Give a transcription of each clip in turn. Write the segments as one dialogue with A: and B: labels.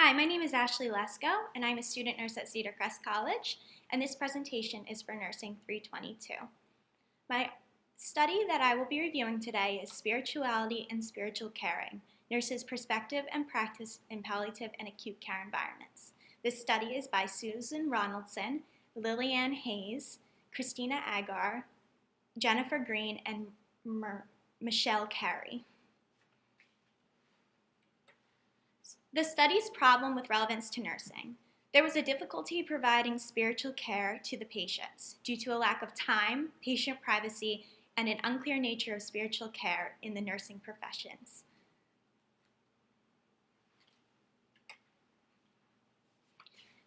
A: Hi, my name is Ashley Lesko, and I'm a student nurse at Cedar Crest College, and this presentation is for Nursing 322. My study that I will be reviewing today is Spirituality and Spiritual Caring, Nurses' Perspective and Practice in Palliative and Acute Care Environments. This study is by Susan Ronaldson, Lillian Hayes, Christina Agar, Jennifer Green, and Michelle Carey. The study's problem with relevance to nursing. There was a difficulty providing spiritual care to the patients due to a lack of time, patient privacy, and an unclear nature of spiritual care in the nursing professions.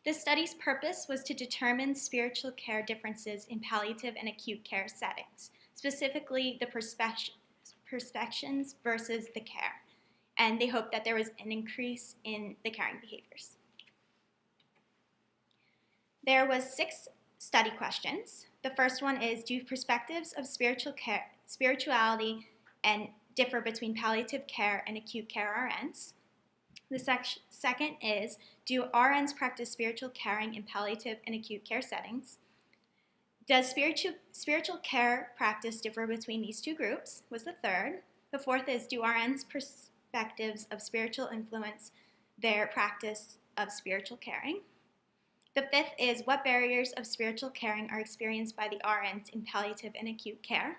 A: The study's purpose was to determine spiritual care differences in palliative and acute care settings, specifically the perspectives versus the care. And they hoped that there was an increase in the caring behaviors. There was 6 study questions. The first one is, do perspectives of spirituality and differ between palliative care and acute care RNs? The second is, do RNs practice spiritual caring in palliative and acute care settings? Does spiritual care practice differ between these two groups? Was the third. The fourth is, do RNs perspectives of spiritual influence their practice of spiritual caring? The fifth is, what barriers of spiritual caring are experienced by the RNs in palliative and acute care?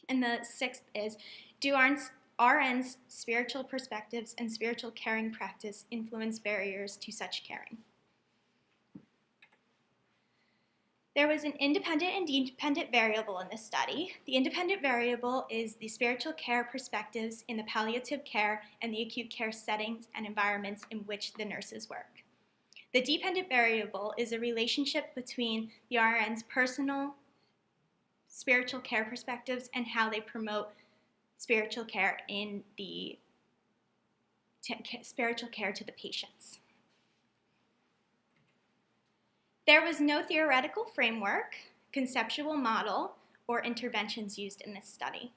A: And the sixth is, do RNs' spiritual perspectives and spiritual caring practice influence barriers to such caring? There was an independent and dependent variable in this study. The independent variable is the spiritual care perspectives in the palliative care and the acute care settings and environments in which the nurses work. The dependent variable is a relationship between the RN's personal spiritual care perspectives and how they promote spiritual care in the spiritual care to the patients. There was no theoretical framework, conceptual model, or interventions used in this study.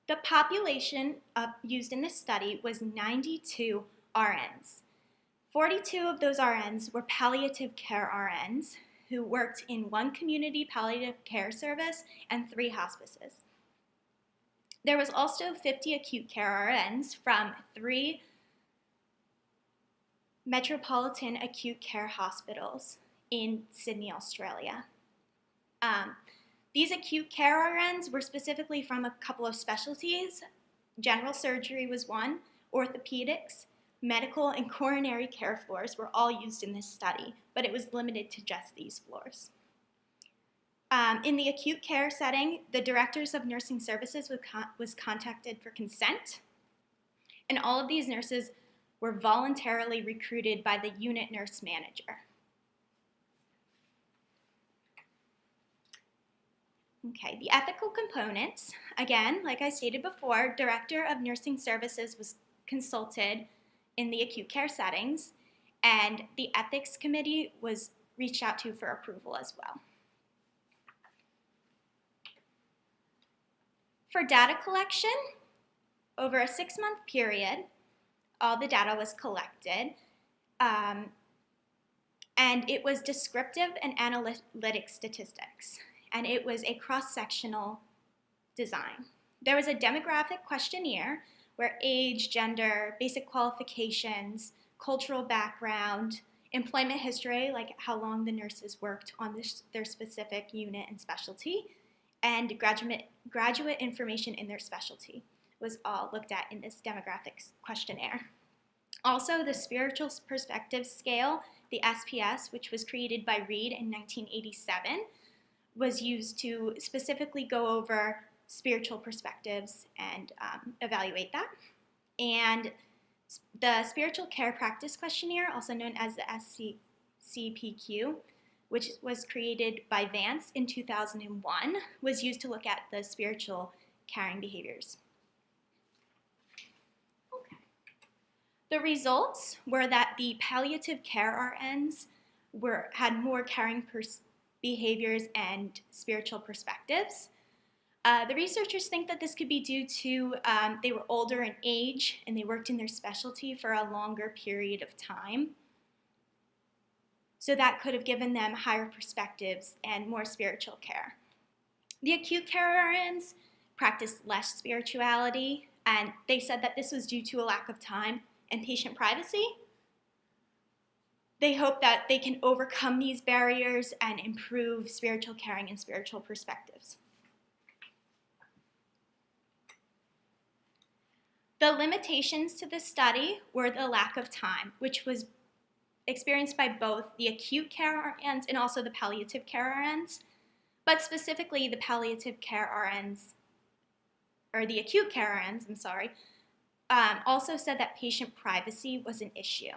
A: The population used in this study was 92 RNs. 42 of those RNs were palliative care RNs who worked in 1 community palliative care service and 3 hospices. There was also 50 acute care RNs from 3 metropolitan acute care hospitals in Sydney, Australia. These acute care RNs were specifically from a couple of specialties. General surgery was one, orthopedics, medical, and coronary care floors were all used in this study, but it was limited to just these floors. In the acute care setting, the directors of nursing services was contacted for consent, and all of these nurses were voluntarily recruited by the unit nurse manager. Okay, the ethical components, again, like I stated before, Director of Nursing Services was consulted in the acute care settings, and the ethics committee was reached out to for approval as well. For data collection, over a 6-month period, all the data was collected, and it was descriptive and analytic statistics, and it was a cross-sectional design. There was a demographic questionnaire where age, gender, basic qualifications, cultural background, employment history, like how long the nurses worked on their specific unit and specialty, and graduate information in their specialty was all looked at in this demographics questionnaire. Also, the Spiritual Perspectives Scale, the SPS, which was created by Reed in 1987, was used to specifically go over spiritual perspectives and evaluate that. And the Spiritual Care Practice Questionnaire, also known as the SCPQ, which was created by Vance in 2001, was used to look at the spiritual caring behaviors. The results were that the palliative care RNs had more caring behaviors and spiritual perspectives. The researchers think that this could be due to they were older in age and they worked in their specialty for a longer period of time. So that could have given them higher perspectives and more spiritual care. The acute care RNs practiced less spirituality, and they said that this was due to a lack of time and patient privacy. They hope that they can overcome these barriers and improve spiritual caring and spiritual perspectives. The limitations to this study were the lack of time, which was experienced by both the acute care RNs and also the palliative care RNs, but specifically the palliative care RNs, or the acute care RNs, also said that patient privacy was an issue.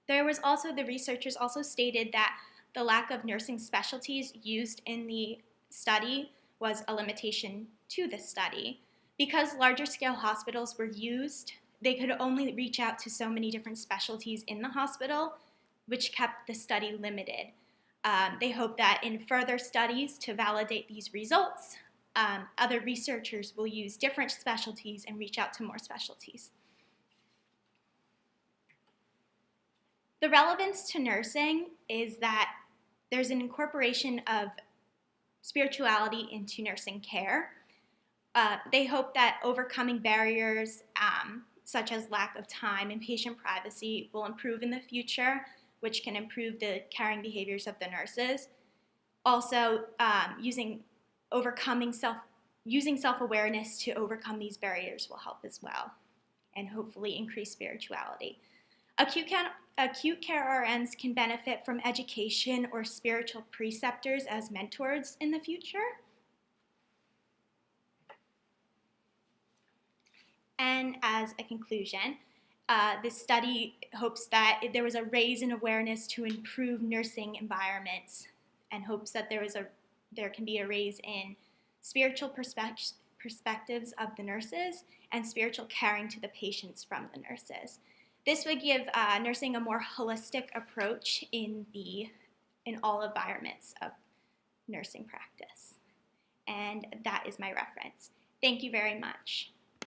A: The researchers also stated that the lack of nursing specialties used in the study was a limitation to the study. Because larger scale hospitals were used, they could only reach out to so many different specialties in the hospital, which kept the study limited. They hope that in further studies to validate these results, other researchers will use different specialties and reach out to more specialties. The relevance to nursing is that there's an incorporation of spirituality into nursing care. They hope that overcoming barriers such as lack of time and patient privacy will improve in the future, which can improve the caring behaviors of the nurses. Also, using self-awareness to overcome these barriers will help as well, and hopefully increase spirituality. Acute care RNs can benefit from education or spiritual preceptors as mentors in the future. And as a conclusion, this study hopes that there was a raise in awareness to improve nursing environments, and hopes that there can be a raise in spiritual perspectives of the nurses and spiritual caring to the patients from the nurses. This would give nursing a more holistic approach in all environments of nursing practice. And that is my reference. Thank you very much.